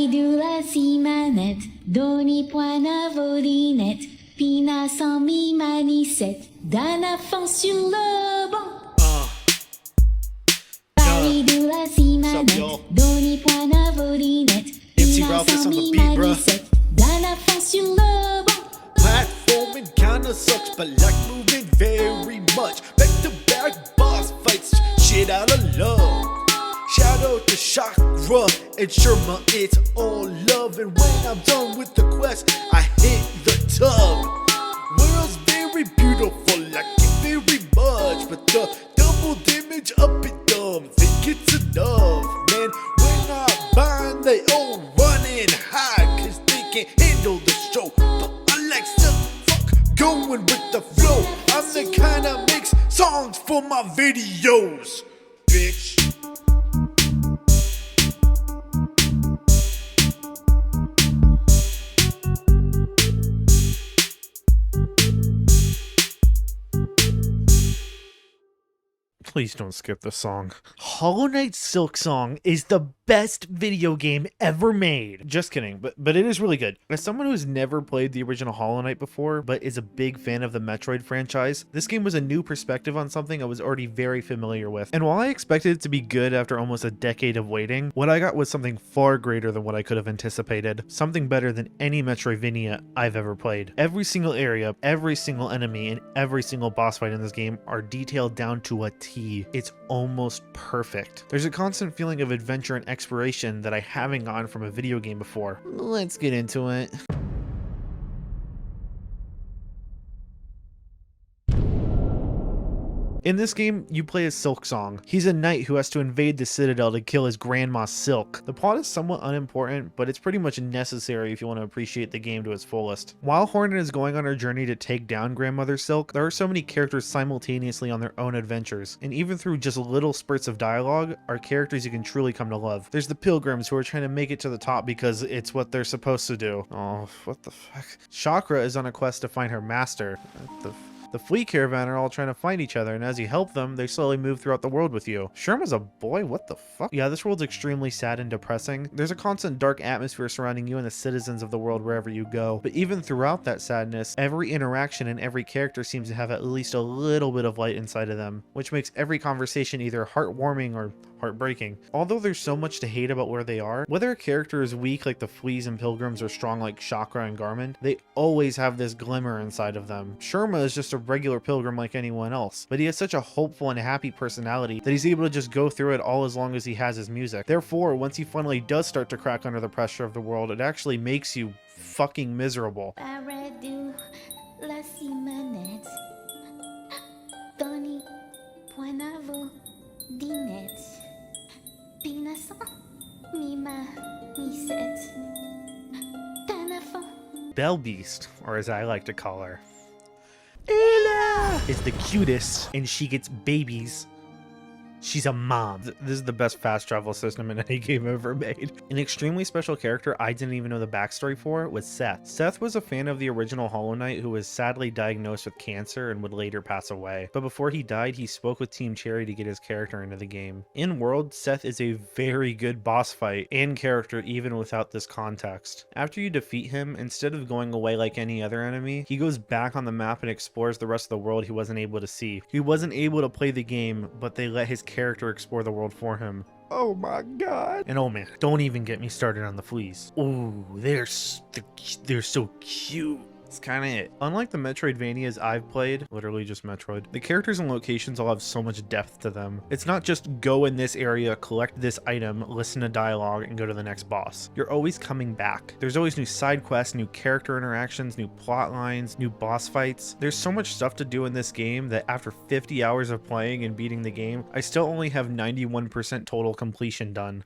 de la Simanette, doni poina volinette, pina sans mi manicette, d'un enfant sur le banc. Paris de la Simanette, doni poina volinette, pina sans mi manicette, d'un enfant sur le banc. Platforming kinda sucks, but like moving very much. Back to back boss fights, shit out of love. Shout out to Chakra and Sherma, it's all love. And when I'm done with the quest, I hit the tub. World's very beautiful, like it very much, but the double damage up it dumb, think it's enough. Man, when I bind, they all run and hide, cause they can't handle the show. But I like stuff, fuck, going with the flow. I'm the kind of makes songs for my videos, bitch. Please don't skip the song. Hollow Knight Silksong is the best video game ever made. Just kidding, but it is really good. As someone who's never played the original Hollow Knight before, but is a big fan of the Metroid franchise, this game was a new perspective on something I was already very familiar with. And while I expected it to be good after almost a decade of waiting, what I got was something far greater than what I could have anticipated. Something better than any Metroidvania I've ever played. Every single area, every single enemy, and every single boss fight in this game are detailed down to a T. It's almost perfect. There's a constant feeling of adventure and exploration that I haven't gotten from a video game before. Let's get into it. In this game, you play as Silksong. He's a knight who has to invade the Citadel to kill his grandma Silk. The plot is somewhat unimportant, but it's pretty much necessary if you want to appreciate the game to its fullest. While Hornet is going on her journey to take down grandmother Silk, there are so many characters simultaneously on their own adventures, and even through just little spurts of dialogue, are characters you can truly come to love. There's the pilgrims who are trying to make it to the top because it's what they're supposed to do. Oh, what the fuck? Chakra is on a quest to find her master. The Fleet Caravan are all trying to find each other, and as you help them, they slowly move throughout the world with you. Sherma's a boy? What the fuck? Yeah, this world's extremely sad and depressing. There's a constant dark atmosphere surrounding you and the citizens of the world wherever you go. But even throughout that sadness, every interaction and every character seems to have at least a little bit of light inside of them, which makes every conversation either heartwarming or heartbreaking. Although there's so much to hate about where they are, whether a character is weak like the Fleas and Pilgrims or strong like Chakra and Garmin, they always have this glimmer inside of them. Sherma is just a regular pilgrim like anyone else, but he has such a hopeful and happy personality that he's able to just go through it all as long as he has his music. Therefore, once he finally does start to crack under the pressure of the world, it actually makes you fucking miserable. Belle Beast, or as I like to call her, is the cutest, and she gets babies. She's a mom. This is the best fast travel system in any game ever made. An extremely special character I didn't even know the backstory for was Seth. Seth was a fan of the original Hollow Knight who was sadly diagnosed with cancer and would later pass away. But before he died, he spoke with Team Cherry to get his character into the game. In world, Seth is a very good boss fight and character even without this context. After you defeat him, instead of going away like any other enemy, he goes back on the map and explores the rest of the world he wasn't able to see. He wasn't able to play the game, but they let his character explore the world for him. Oh my god. And oh man, don't even get me started on the fleas. Ooh, they're so cute. That's kind of it. Unlike the Metroidvanias I've played, literally just Metroid, the characters and locations all have so much depth to them. It's not just go in this area, collect this item, listen to dialogue, and go to the next boss. You're always coming back. There's always new side quests, new character interactions, new plot lines, new boss fights. There's so much stuff to do in this game that after 50 hours of playing and beating the game, I still only have 91% total completion done.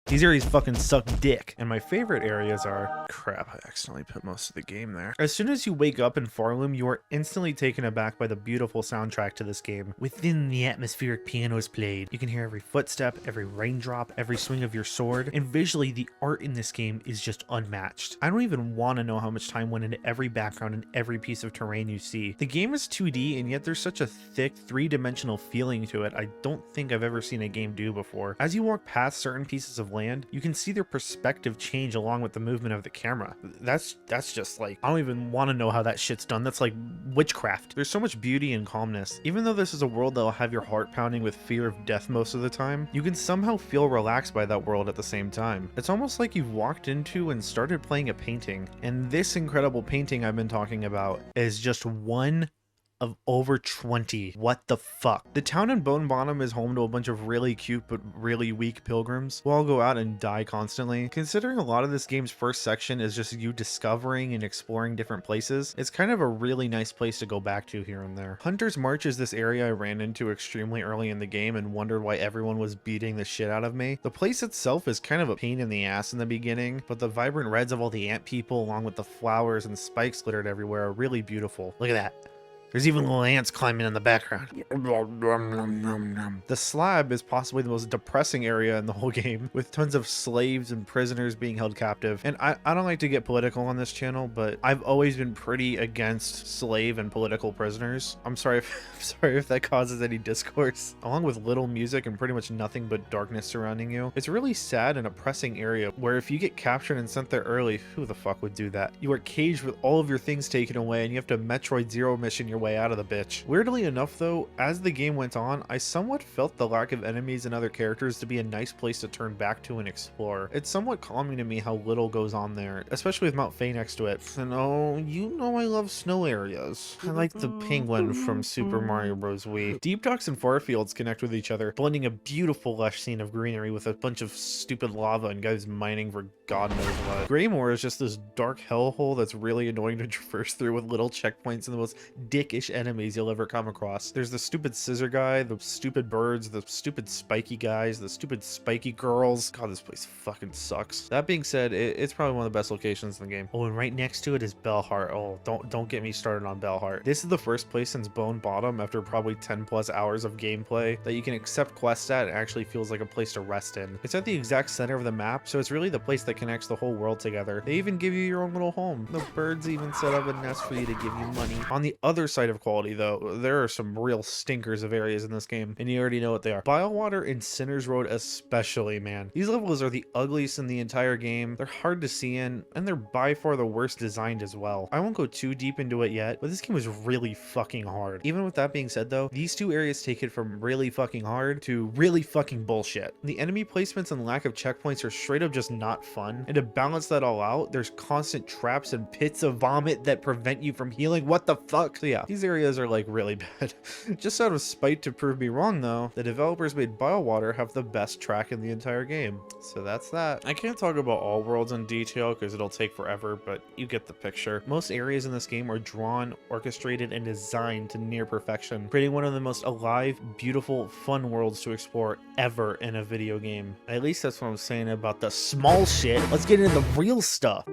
These areas fucking suck dick. And my favorite areas are... Crap, I accidentally put most of the game there. As soon as you wake up in Farloom, you are instantly taken aback by the beautiful soundtrack to this game. Within the atmospheric piano is played. You can hear every footstep, every raindrop, every swing of your sword, and visually the art in this game is just unmatched. I don't even want to know how much time went into every background and every piece of terrain you see. The game is 2D, and yet there's such a thick, three-dimensional feeling to it I don't think I've ever seen a game do before. As you walk past certain pieces of land, you can see their perspective change along with the movement of the camera. That's just like, I don't even want to know how that shit's done. That's like witchcraft. There's so much beauty and calmness. Even though this is a world that'll have your heart pounding with fear of death most of the time, you can somehow feel relaxed by that world at the same time. It's almost like you've walked into and started playing a painting. And this incredible painting I've been talking about is just one of over 20. What the fuck? The town in Bone Bottom is home to a bunch of really cute but really weak pilgrims who all go out and die constantly. Considering a lot of this game's first section is just you discovering and exploring different places, it's kind of a really nice place to go back to here and there. Hunter's March is this area I ran into extremely early in the game and wondered why everyone was beating the shit out of me. The place itself is kind of a pain in the ass in the beginning, but the vibrant reds of all the ant people along with the flowers and spikes littered everywhere are really beautiful. Look at that. There's even little ants climbing in the background. The slab is possibly the most depressing area in the whole game, with tons of slaves and prisoners being held captive. And I don't like to get political on this channel, but I've always been pretty against slave and political prisoners. I'm sorry if that causes any discourse. Along with little music and pretty much nothing but darkness surrounding you, it's a really sad and oppressing area where if you get captured and sent there early, who the fuck would do that? You are caged with all of your things taken away and you have to Metroid Zero mission your way out of the bitch. Weirdly enough though, as the game went on, I somewhat felt the lack of enemies and other characters to be a nice place to turn back to and explore. It's somewhat calming to me how little goes on there, especially with Mount Faye next to it. And oh, you know I love snow areas. I like the penguin from Super Mario Bros. Wii. Deep Docks and Farfields connect with each other, blending a beautiful lush scene of greenery with a bunch of stupid lava and guys mining for God knows what. Greymoor is just this dark hellhole that's really annoying to traverse through with little checkpoints and the most dickish enemies you'll ever come across. There's the stupid scissor guy, the stupid birds, the stupid spiky guys, the stupid spiky girls. God, this place fucking sucks. That being said, it's probably one of the best locations in the game. Oh, and right next to it is Bellheart. Oh, don't get me started on Bellheart. This is the first place since Bone Bottom, after probably 10 plus hours of gameplay, that you can accept quests at and actually feels like a place to rest in. It's at the exact center of the map, so it's really the place that connects the whole world together. They even give you your own little home. The birds even set up a nest for you to give you money. On the other side of quality though, there are some real stinkers of areas in this game, and you already know what they are. Bilewater and Sinner's Road especially, man. These levels are the ugliest in the entire game. They're hard to see in, and they're by far the worst designed as well. I won't go too deep into it yet, but this game is really fucking hard. Even with that being said though, these two areas take it from really fucking hard to really fucking bullshit. The enemy placements and lack of checkpoints are straight up just not fun, and to balance that all out, there's constant traps and pits of vomit that prevent you from healing. What the fuck? So yeah, these areas are like really bad. Just out of spite to prove me wrong though, the developers made Bilewater have the best track in the entire game. So that's that. I can't talk about all worlds in detail because it'll take forever, but you get the picture. Most areas in this game are drawn, orchestrated, and designed to near perfection, creating one of the most alive, beautiful, fun worlds to explore ever in a video game. At least that's what I'm saying about the small shit. Let's get into the real stuff.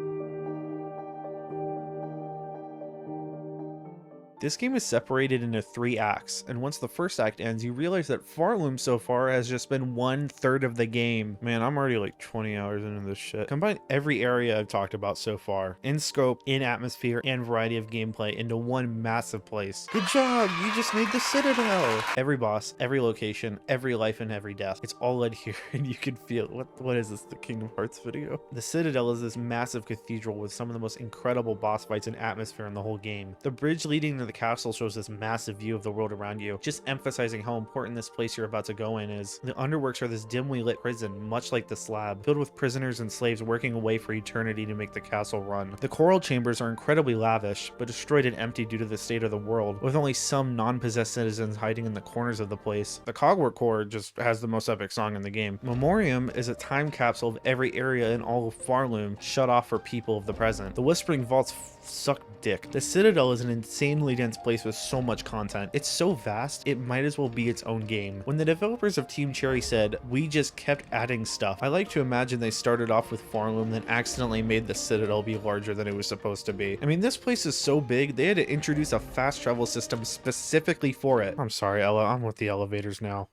This game is separated into 3 acts, and once the first act ends, you realize that Farloom so far has just been 1/3 of the game. Man, I'm already like 20 hours into this shit. Combine every area I've talked about so far, in scope, in atmosphere, and variety of gameplay, into one massive place. Good job, you just made the Citadel! Every boss, every location, every life, and every death. It's all led here, and you can feel it. What is this, the Kingdom Hearts video? The Citadel is this massive cathedral with some of the most incredible boss fights and atmosphere in the whole game. The bridge leading to the castle shows this massive view of the world around you, just emphasizing how important this place you're about to go in is. The underworks are this dimly lit prison, much like the slab, filled with prisoners and slaves working away for eternity to make the castle run. The coral chambers are incredibly lavish, but destroyed and empty due to the state of the world, with only some non-possessed citizens hiding in the corners of the place. The Cogwart Core just has the most epic song in the game. Memoriam is a time capsule of every area in all of Farloom, shut off for people of the present. The Whispering Vaults suck dick. The Citadel is an insanely insanely dense place with so much content. It's so vast, it might as well be its own game. When the developers of Team Cherry said, "We just kept adding stuff," I like to imagine they started off with Farmloom, then accidentally made the Citadel be larger than it was supposed to be. I mean, this place is so big, they had to introduce a fast travel system specifically for it. I'm sorry, Ella, I'm with the elevators now.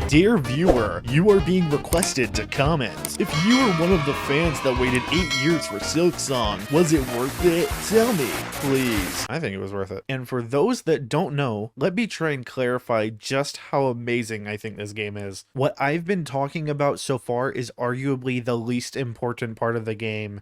Dear viewer, you are being requested to comment. If you were one of the fans that waited 8 years for Silksong, was it worth it? Tell me, please. I think it was worth it. And for those that don't know, let me try and clarify just how amazing I think this game is. What I've been talking about so far is arguably the least important part of the game.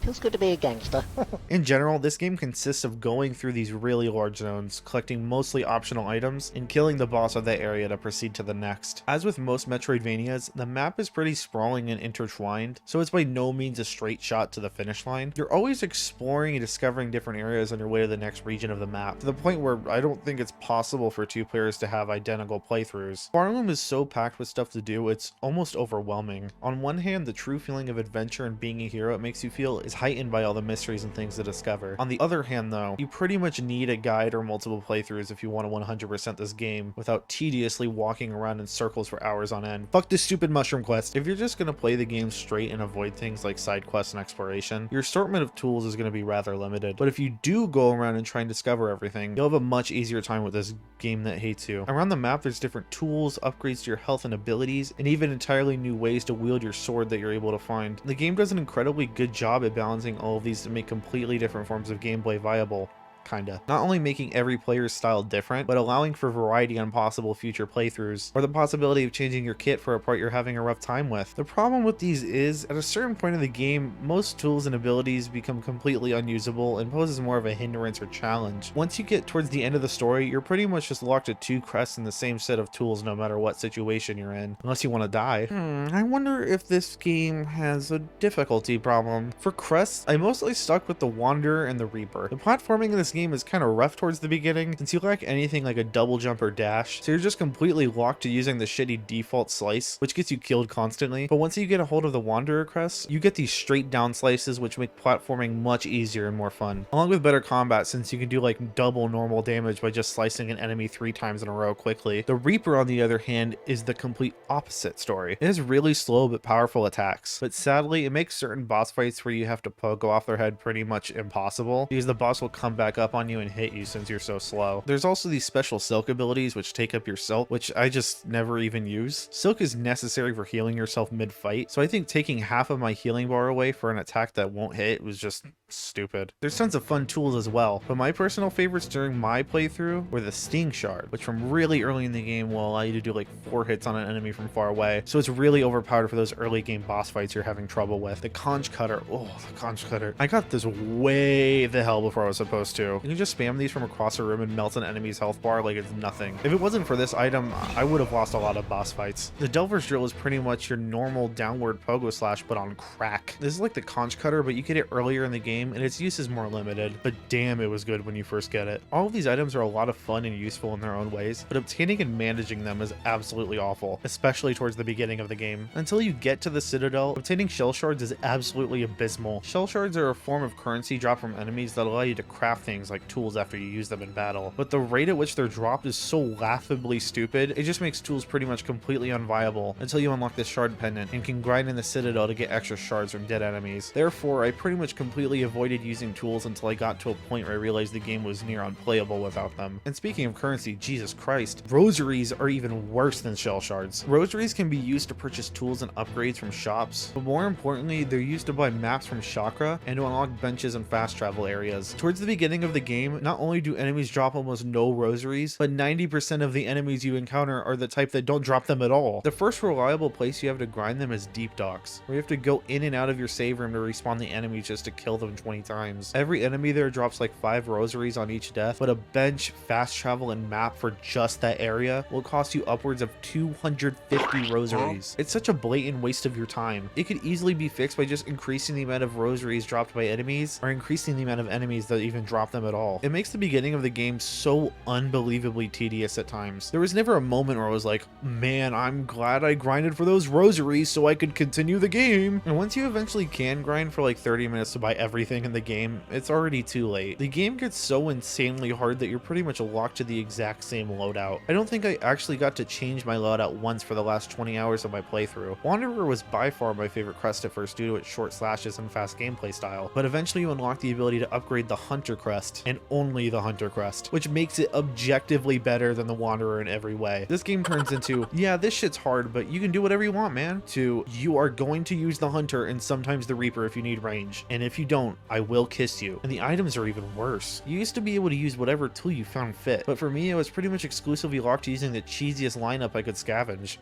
Feels good to be a gangster. In general, this game consists of going through these really large zones, collecting mostly optional items, and killing the boss of that area to proceed to the next. As with most Metroidvanias, the map is pretty sprawling and intertwined, so it's by no means a straight shot to the finish line. You're always exploring and discovering different areas on your way to the next region of the map, to the point where I don't think it's possible for two players to have identical playthroughs. Farmloom is so packed with stuff to do, it's almost overwhelming. On one hand, the true feeling of adventure and being a hero it makes you feel is heightened by all the mysteries and things to discover. On the other hand though, you pretty much need a guide or multiple playthroughs if you want to 100% this game without tediously walking around in circles for hours on end. Fuck this stupid mushroom quest. If you're just going to play the game straight and avoid things like side quests and exploration, your assortment of tools is going to be rather limited. But if you do go around and try and discover everything, you'll have a much easier time with this game that hates you. Around the map there's different tools, upgrades to your health and abilities, and even entirely new ways to wield your sword that you're able to find. The game does an incredibly good job at balancing all of these to make completely different forms of gameplay viable. Kinda. Not only making every player's style different, but allowing for variety on possible future playthroughs, or the possibility of changing your kit for a part you're having a rough time with. The problem with these is, at a certain point in the game, most tools and abilities become completely unusable and poses more of a hindrance or challenge. Once you get towards the end of the story, you're pretty much just locked at 2 crests in the same set of tools no matter what situation you're in, unless you want to die. I wonder if this game has a difficulty problem. For crests, I mostly stuck with the Wanderer and the Reaper. The platforming in this game is kind of rough towards the beginning, since you lack anything like a double jump or dash, so you're just completely locked to using the shitty default slice, which gets you killed constantly. But once you get a hold of the Wanderer crest, you get these straight down slices which make platforming much easier and more fun, along with better combat since you can do like double normal damage by just slicing an enemy 3 times in a row quickly. The Reaper, on the other hand, is the complete opposite story. It has really slow but powerful attacks, but sadly it makes certain boss fights where you have to go off their head pretty much impossible, because the boss will come back up on you and hit you since you're so slow. There's also these special Silk abilities which take up your Silk, which I just never even use. Silk is necessary for healing yourself mid-fight, so I think taking half of my healing bar away for an attack that won't hit was just stupid. There's tons of fun tools as well, but my personal favorites during my playthrough were the Sting Shard, which from really early in the game will allow you to do like 4 hits on an enemy from far away, so it's really overpowered for those early game boss fights you're having trouble with. The Conch Cutter, oh, the Conch Cutter. I got this way the hell before I was supposed to. You can just spam these from across a room and melt an enemy's health bar like it's nothing. If it wasn't for this item, I would have lost a lot of boss fights. The Delver's Drill is pretty much your normal downward pogo slash but on crack. This is like the Conch Cutter, but you get it earlier in the game and its use is more limited, but damn, it was good when you first get it. All of these items are a lot of fun and useful in their own ways, but obtaining and managing them is absolutely awful, especially towards the beginning of the game. Until you get to the Citadel, obtaining shell shards is absolutely abysmal. Shell shards are a form of currency dropped from enemies that allow you to craft things like tools after you use them in battle, but the rate at which they're dropped is so laughably stupid, it just makes tools pretty much completely unviable until you unlock the shard pendant and can grind in the Citadel to get extra shards from dead enemies. Therefore, I pretty much completely avoided using tools until I got to a point where I realized the game was near unplayable without them. And speaking of currency, Jesus Christ, rosaries are even worse than shell shards. Rosaries can be used to purchase tools and upgrades from shops, but more importantly, they're used to buy maps from Chakra and to unlock benches and fast travel areas. Towards the beginning of the game, not only do enemies drop almost no rosaries, but 90% of the enemies you encounter are the type that don't drop them at all. The first reliable place you have to grind them is Deep Docks, where you have to go in and out of your save room to respawn the enemies just to kill them 20 times. Every enemy there drops like 5 rosaries on each death, but a bench, fast travel, and map for just that area will cost you upwards of 250 rosaries. It's such a blatant waste of your time. It could easily be fixed by just increasing the amount of rosaries dropped by enemies, or increasing the amount of enemies that even drop them them at all. It makes the beginning of the game so unbelievably tedious at times. There was never a moment where I was like, man, I'm glad I grinded for those rosaries so I could continue the game. And once you eventually can grind for like 30 minutes to buy everything in the game, it's already too late. The game gets so insanely hard that you're pretty much locked to the exact same loadout. I don't think I actually got to change my loadout once for the last 20 hours of my playthrough. Wanderer was by far my favorite crest at first due to its short slashes and fast gameplay style, but eventually you unlock the ability to upgrade the Hunter crest, and only the Hunter crest, which makes it objectively better than the Wanderer in every way. This game turns into, yeah, this shit's hard, but you can do whatever you want, man, to you are going to use the Hunter and sometimes the Reaper if you need range, and if you don't, I will kiss you. And the items are even worse. You used to be able to use whatever tool you found fit, but for me it was pretty much exclusively locked to using the cheesiest lineup I could scavenge.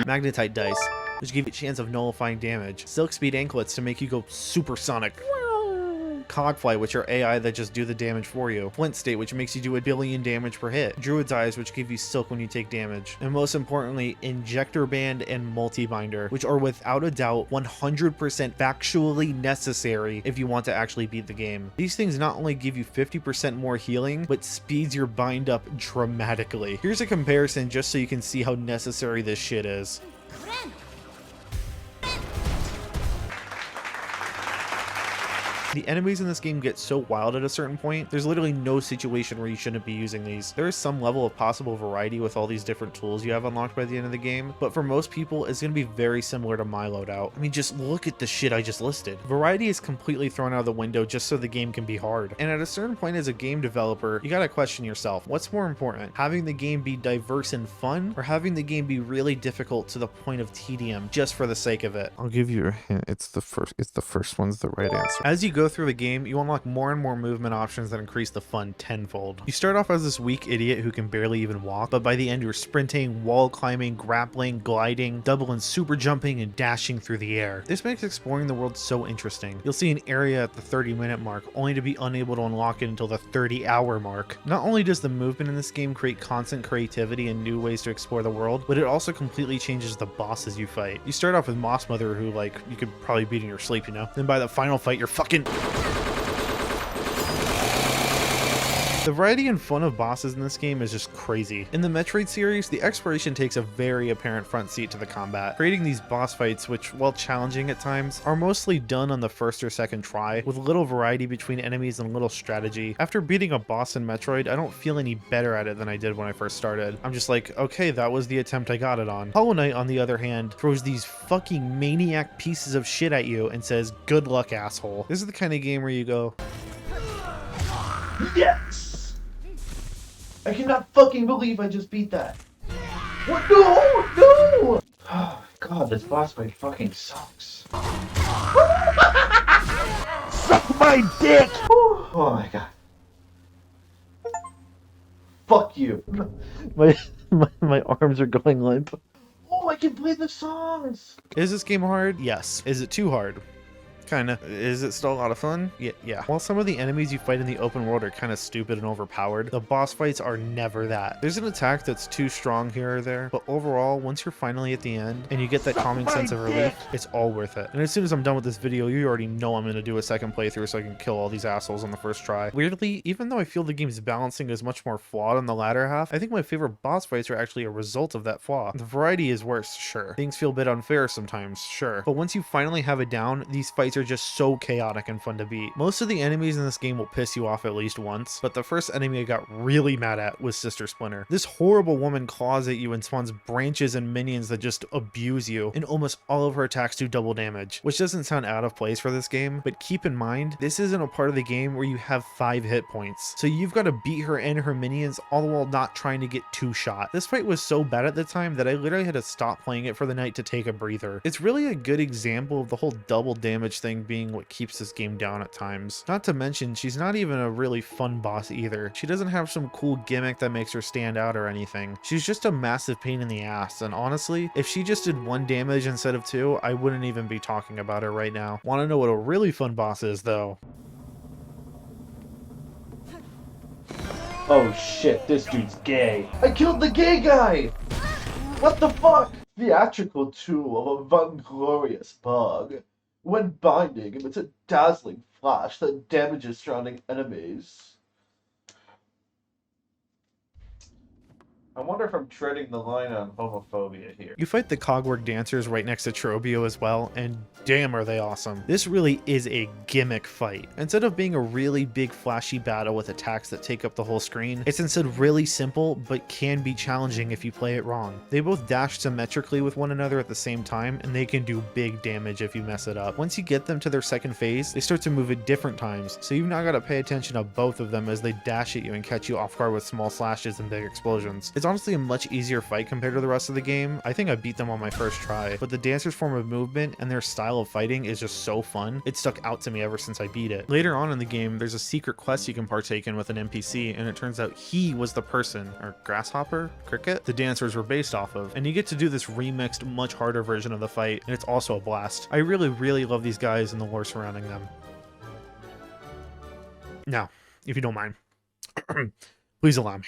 Magnetite dice, which give you a chance of nullifying damage. Silk speed anklets to make you go supersonic. Cogfly, which are AI that just do the damage for you. Flint state, which makes you do 1 billion damage per hit. Druid's eyes, which give you silk when you take damage. And most importantly, injector band and multi-binder, which are without a doubt 100% factually necessary if you want to actually beat the game. These things not only give you 50% more healing, but speeds your bind up dramatically. Here's a comparison just so you can see how necessary this shit is. The enemies in this game get so wild at a certain point, there's literally no situation where you shouldn't be using these. There is some level of possible variety with all these different tools you have unlocked by the end of the game, but for most people, it's going to be very similar to my loadout. I mean, just look at the shit I just listed. Variety is completely thrown out of the window just so the game can be hard. And at a certain point as a game developer, you gotta question yourself, what's more important? Having the game be diverse and fun, or having the game be really difficult to the point of tedium just for the sake of it? I'll give you a hint. It's the first one's the right answer. As you go through the game, you unlock more and more movement options that increase the fun tenfold. You start off as this weak idiot who can barely even walk, but by the end you're sprinting, wall climbing, grappling, gliding, double and super jumping, and dashing through the air. This makes exploring the world so interesting. You'll see an area at the 30-minute mark, only to be unable to unlock it until the 30-hour mark. Not only does the movement in this game create constant creativity and new ways to explore the world, but it also completely changes the bosses you fight. You start off with Moss Mother, who like you could probably beat in your sleep, you know? Then by the final fight, you're fucking... The variety and fun of bosses in this game is just crazy. In the Metroid series, the exploration takes a very apparent front seat to the combat, creating these boss fights which, while challenging at times, are mostly done on the first or second try, with little variety between enemies and little strategy. After beating a boss in Metroid, I don't feel any better at it than I did when I first started. I'm just like, okay, that was the attempt I got it on. Hollow Knight, on the other hand, throws these fucking maniac pieces of shit at you and says, good luck, asshole. This is the kind of game where you go, Yes! I cannot fucking believe I just beat that. What? No! No! Oh god, this boss fight fucking sucks. Suck my dick! Oh my god. Fuck you. my arms are going limp. Oh, I can play the songs! Is this game hard? Yes. Is it too hard? Kinda. Is it still a lot of fun? Yeah. While some of the enemies you fight in the open world are kind of stupid and overpowered, the boss fights are never that. There's an attack that's too strong here or there, but overall, once you're finally at the end and you get that calming sense of relief, it's all worth it. And as soon as I'm done with this video, you already know I'm gonna do a second playthrough so I can kill all these assholes on the first try. Weirdly, even though I feel the game's balancing is much more flawed on the latter half, I think my favorite boss fights are actually a result of that flaw. The variety is worse, sure. Things feel a bit unfair sometimes, sure. But once you finally have it down, these fights are just so chaotic and fun to beat. Most of the enemies in this game will piss you off at least once, but the first enemy I got really mad at was Sister Splinter. This horrible woman claws at you and spawns branches and minions that just abuse you, and almost all of her attacks do double damage, which doesn't sound out of place for this game, but keep in mind, this isn't a part of the game where you have 5 hit points, so you've got to beat her and her minions all the while not trying to get 2-shot. This fight was so bad at the time that I literally had to stop playing it for the night to take a breather. It's really a good example of the whole double damage thing being what keeps this game down at times. Not to mention, she's not even a really fun boss either. She doesn't have some cool gimmick that makes her stand out or anything. She's just a massive pain in the ass, and honestly, if she just did 1 damage instead of 2, I wouldn't even be talking about her right now. Want to know what a really fun boss is, though? Oh shit, this dude's gay. I killed the gay guy! What the fuck? Theatrical tool of a vainglorious bug. When binding, emits a dazzling flash that damages surrounding enemies. I wonder if I'm treading the line on homophobia here. You fight the Cogwork Dancers right next to Trobio as well, and damn are they awesome. This really is a gimmick fight. Instead of being a really big flashy battle with attacks that take up the whole screen, it's instead really simple, but can be challenging if you play it wrong. They both dash symmetrically with one another at the same time, and they can do big damage if you mess it up. Once you get them to their second phase, they start to move at different times, so you've now got to pay attention to both of them as they dash at you and catch you off guard with small slashes and big explosions. It's honestly a much easier fight compared to the rest of the game. I think I beat them on my first try, but the dancers' form of movement and their style of fighting is just so fun. It stuck out to me ever since I beat it. Later on in the game, there's a secret quest you can partake in with an NPC, and it turns out he was the person, or grasshopper, cricket, the dancers were based off of, and you get to do this remixed, much harder version of the fight, and it's also a blast. I really love these guys and the lore surrounding them. Now, if you don't mind, please allow me.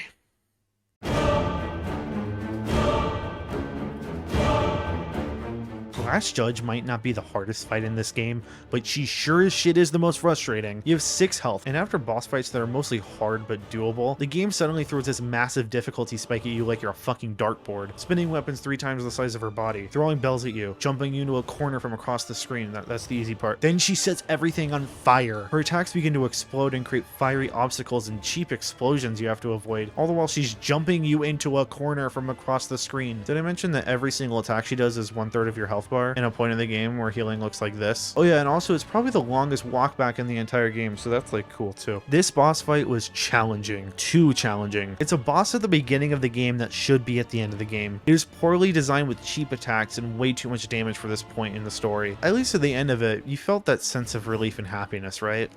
Last Judge might not be the hardest fight in this game, but she sure as shit is the most frustrating. You have 6 health, and after boss fights that are mostly hard but doable, the game suddenly throws this massive difficulty spike at you like you're a fucking dartboard, spinning weapons 3 times the size of her body, throwing bells at you, jumping you into a corner from across the screen. That's the easy part. Then she sets everything on fire. Her attacks begin to explode and create fiery obstacles and cheap explosions you have to avoid, all the while she's jumping you into a corner from across the screen. Did I mention that every single attack she does is 1/3 of your health bar? In a point in the game where healing looks like this. Oh yeah, and also it's probably the longest walk back in the entire game, so that's like cool too. This boss fight was challenging, too challenging. It's a boss at the beginning of the game that should be at the end of the game. It is poorly designed with cheap attacks and way too much damage for this point in the story. At least at the end of it, you felt that sense of relief and happiness, right?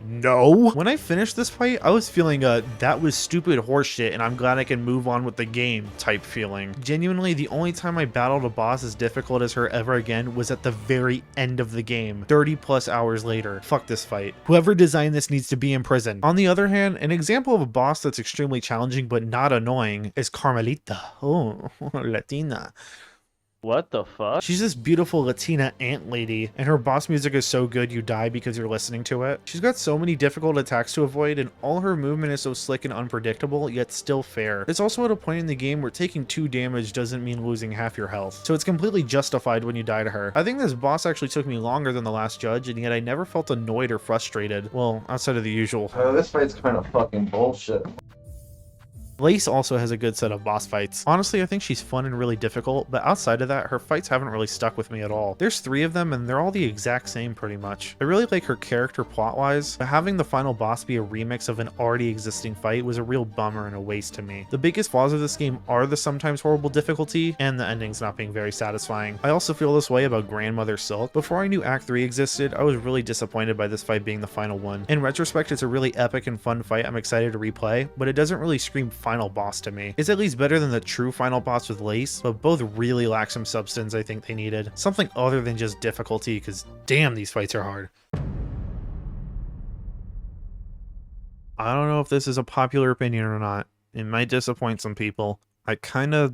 No. When I finished this fight, I was feeling that was stupid horseshit and I'm glad I can move on with the game type feeling. Genuinely, the only time I battled a boss as difficult as her ever again was at the very end of the game, 30+ hours later. Fuck this fight. Whoever designed this needs to be imprisoned. On the other hand, an example of a boss that's extremely challenging but not annoying is Carmelita. Oh, Latina. What the fuck? She's this beautiful Latina ant lady, and her boss music is so good you die because you're listening to it. She's got so many difficult attacks to avoid, and all her movement is so slick and unpredictable, yet still fair. It's also at a point in the game where taking 2 damage doesn't mean losing half your health, so it's completely justified when you die to her. I think this boss actually took me longer than the last judge, and yet I never felt annoyed or frustrated. Well, outside of the usual. This fight's kind of fucking bullshit. Lace also has a good set of boss fights. Honestly, I think she's fun and really difficult, but outside of that, her fights haven't really stuck with me at all. There's 3 of them, and they're all the exact same pretty much. I really like her character plot-wise, but having the final boss be a remix of an already existing fight was a real bummer and a waste to me. The biggest flaws of this game are the sometimes horrible difficulty, and the endings not being very satisfying. I also feel this way about Grandmother Silk. Before I knew Act 3 existed, I was really disappointed by this fight being the final one. In retrospect, it's a really epic and fun fight I'm excited to replay, but it doesn't really scream final boss to me. It's at least better than the true final boss with Lace, but both really lack some substance I think they needed. Something other than just difficulty, because damn, these fights are hard. I don't know if this is a popular opinion or not. It might disappoint some people. I kind of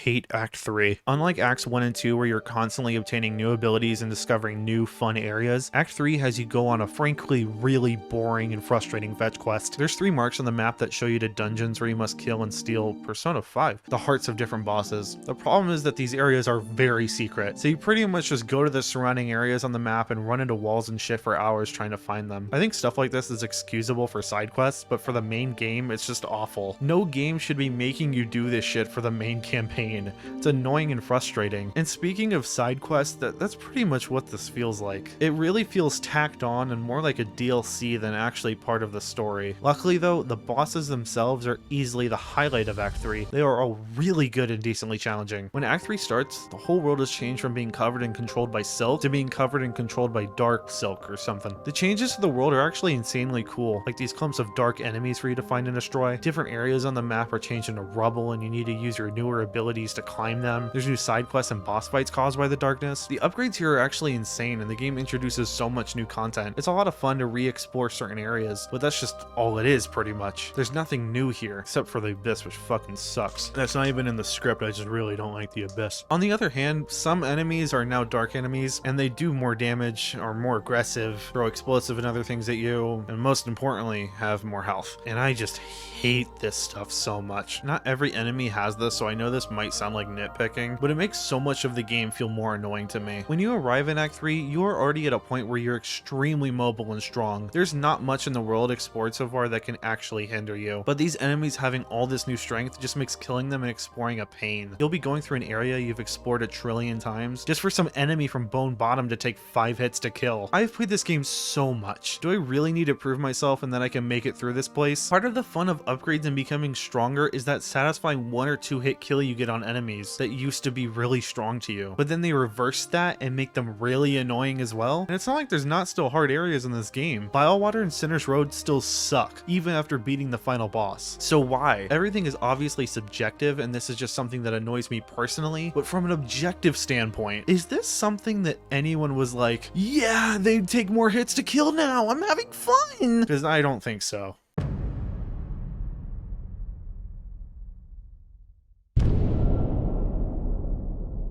hate Act 3. Unlike Acts 1 and 2 where you're constantly obtaining new abilities and discovering new fun areas, Act 3 has you go on a frankly really boring and frustrating fetch quest. There's 3 marks on the map that show you to dungeons where you must kill and steal Persona 5, the hearts of different bosses. The problem is that these areas are very secret, so you pretty much just go to the surrounding areas on the map and run into walls and shit for hours trying to find them. I think stuff like this is excusable for side quests, but for the main game, it's just awful. No game should be making you do this shit for the main campaign. It's annoying and frustrating. And speaking of side quests, that's pretty much what this feels like. It really feels tacked on and more like a DLC than actually part of the story. Luckily though, the bosses themselves are easily the highlight of Act 3. They are all really good and decently challenging. When Act 3 starts, the whole world has changed from being covered and controlled by Silk to being covered and controlled by Dark Silk or something. The changes to the world are actually insanely cool, like these clumps of dark enemies for you to find and destroy. Different areas on the map are changed into rubble and you need to use your newer abilities to climb them. There's new side quests and boss fights caused by the darkness. The upgrades here are actually insane, and the game introduces so much new content. It's a lot of fun to re-explore certain areas, but that's just all it is pretty much. There's nothing new here, except for the Abyss, which fucking sucks. That's not even in the script, I just really don't like the Abyss. On the other hand, some enemies are now dark enemies, and they do more damage, are more aggressive, throw explosive and other things at you, and most importantly, have more health. And I just hate this stuff so much. Not every enemy has this, so I know this might sound like nitpicking, but it makes so much of the game feel more annoying to me. When you arrive in Act 3, you are already at a point where you're extremely mobile and strong. There's not much in the world explored so far that can actually hinder you, but these enemies having all this new strength just makes killing them and exploring a pain. You'll be going through an area you've explored a trillion times just for some enemy from Bone Bottom to take 5 hits to kill. I've played this game so much. Do I really need to prove myself and that I can make it through this place? Part of the fun of upgrades and becoming stronger is that satisfying 1 or 2 hit kill you get on enemies that used to be really strong to you, but then they reverse that and make them really annoying as well. And it's not like there's not still hard areas in this game. Bilewater and Sinner's Road still suck, even after beating the final boss. So why? Everything is obviously subjective, and this is just something that annoys me personally, but from an objective standpoint, is this something that anyone was like, yeah, they take more hits to kill now, I'm having fun? Because I don't think so.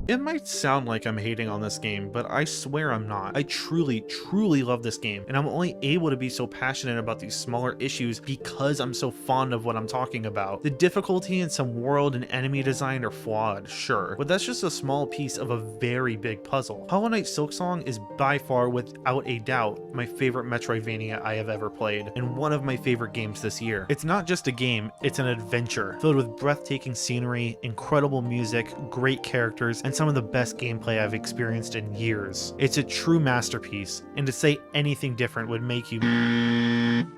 It might sound like I'm hating on this game, but I swear I'm not. I truly love this game, and I'm only able to be so passionate about these smaller issues because I'm so fond of what I'm talking about. The difficulty in some world and enemy design are flawed, sure, but that's just a small piece of a very big puzzle. Hollow Knight Silksong is by far, without a doubt, my favorite Metroidvania I have ever played, and one of my favorite games this year. It's not just a game, it's an adventure, filled with breathtaking scenery, incredible music, great characters, and some of the best gameplay I've experienced in years. It's a true masterpiece, and to say anything different would make you...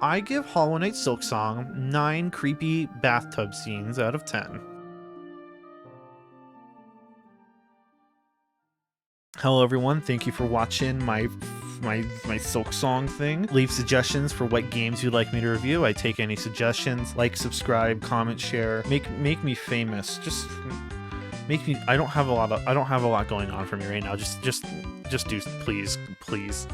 I give Hollow Knight Silksong 9 creepy bathtub scenes out of 10. Hello everyone, thank you for watching my Silksong thing. Leave suggestions for what games you'd like me to review. I take any suggestions. Like, subscribe, comment, share. Make me famous. Just make me. I don't have a lot going on for me right now. Just do, please.